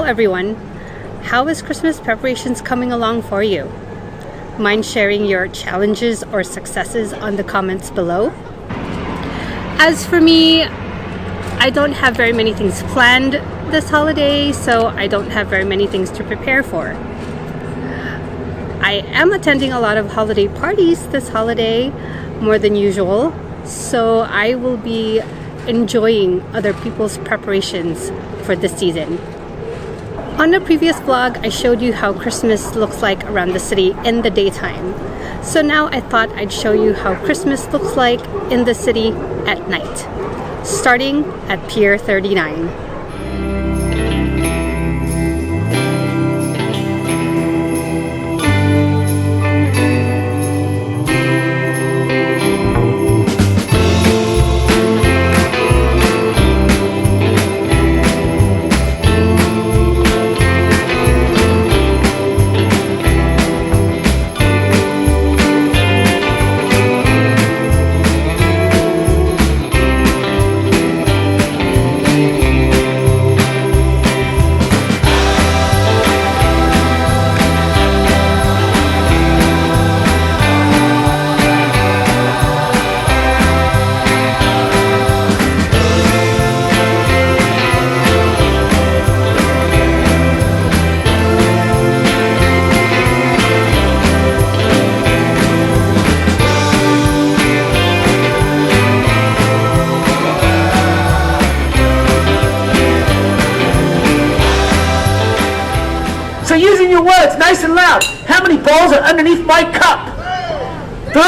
everyone, how is Christmas preparations coming along for you? Mind sharing your challenges or successes on the comments below? As for me, I don't have very many things planned this holiday, so I don't have very many things to prepare for. I am attending a lot of holiday parties this holiday, more than usual, so I will be enjoying other people's preparations for this season. On a previous vlog, I showed you how Christmas looks like around the city in the daytime. So now I thought I'd show you how Christmas looks like in the city at night, starting at Pier 39. So using your words nice and loud, how many balls are underneath my cup? 3?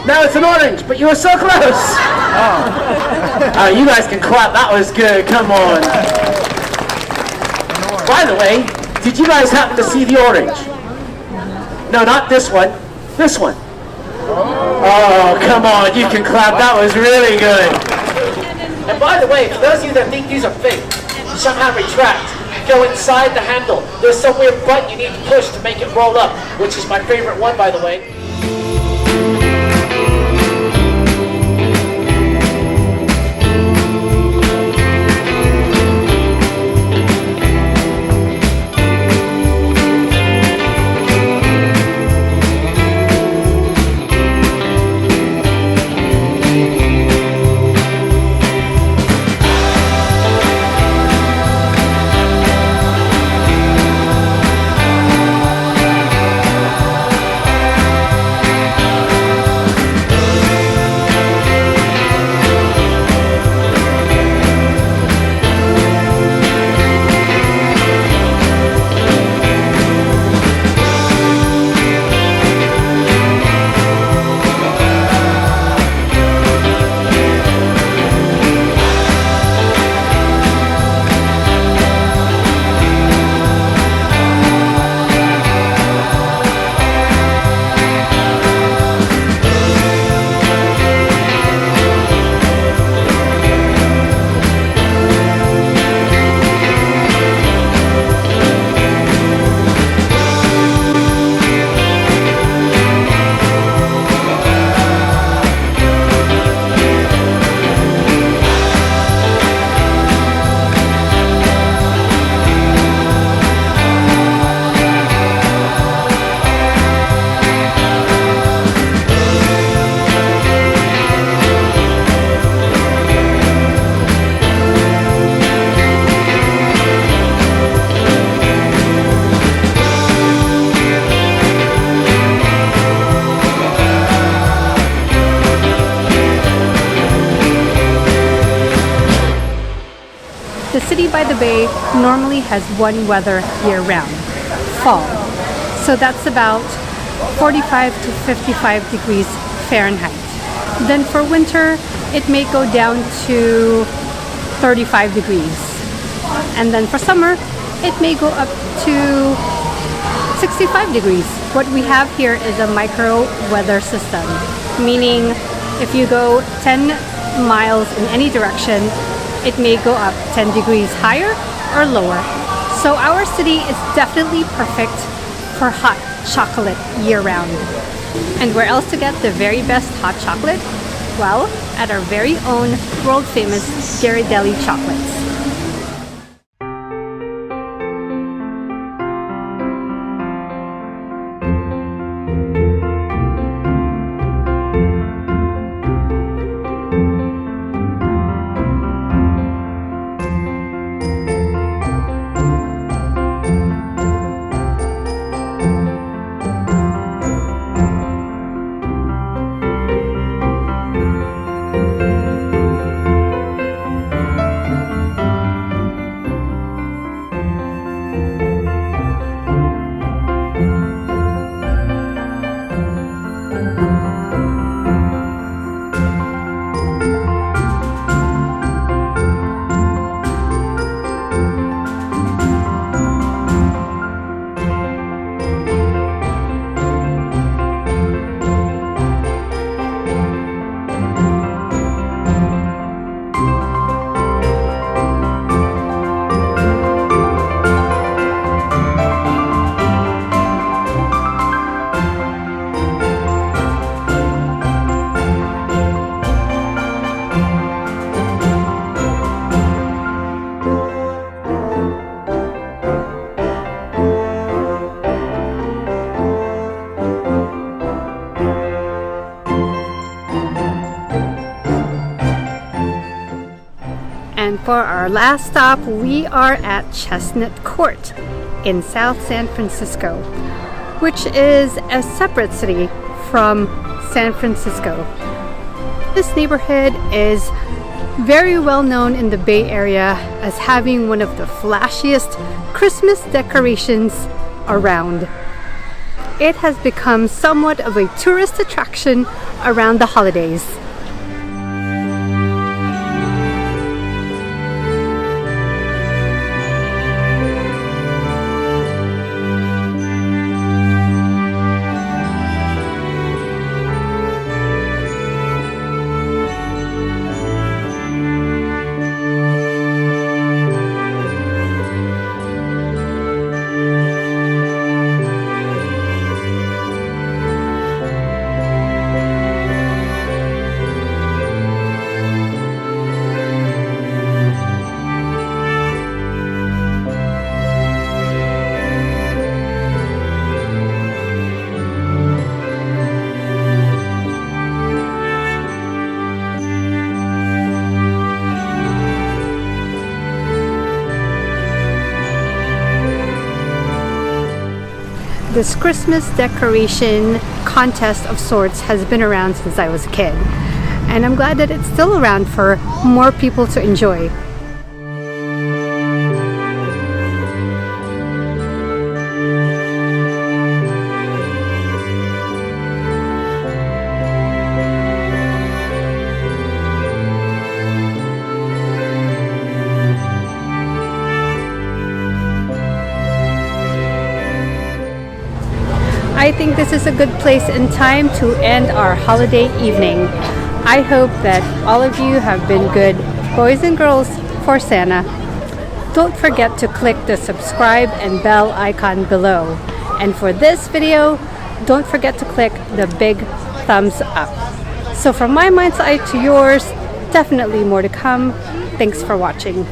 No, it's an orange, but you were so close. Oh, you guys can clap. That was good. Come on. By the way, did you guys happen to see the orange? No, not this one. This one. Oh, come on. You can clap. That was really good. And by the way, for those of you that think these are fake, somehow retract. Go inside the handle. There's some weird button you need to push to make it roll up, which is my favorite one, by the way. The city by the bay normally has one weather year-round, fall. So that's about 45 to 55 degrees Fahrenheit. Then for winter, it may go down to 35 degrees. And then for summer, it may go up to 65 degrees. What we have here is a micro weather system, meaning if you go 10 miles in any direction, it may go up 10 degrees higher or lower. So our city is definitely perfect for hot chocolate year-round. And where else to get the very best hot chocolate? Well, at our very own world-famous Ghirardelli chocolates. For our last stop, we are at Chestnut Court in South San Francisco, which is a separate city from San Francisco. This neighborhood is very well known in the Bay Area as having one of the flashiest Christmas decorations around. It has become somewhat of a tourist attraction around the holidays. This Christmas decoration contest of sorts has been around since I was a kid, and I'm glad that it's still around for more people to enjoy. I think this is a good place and time to end our holiday evening. I hope that all of you have been good boys and girls for Santa. Don't forget to click the subscribe and bell icon below. And for this video, don't forget to click the big thumbs up. So from my mind's eye to yours, definitely more to come. Thanks for watching.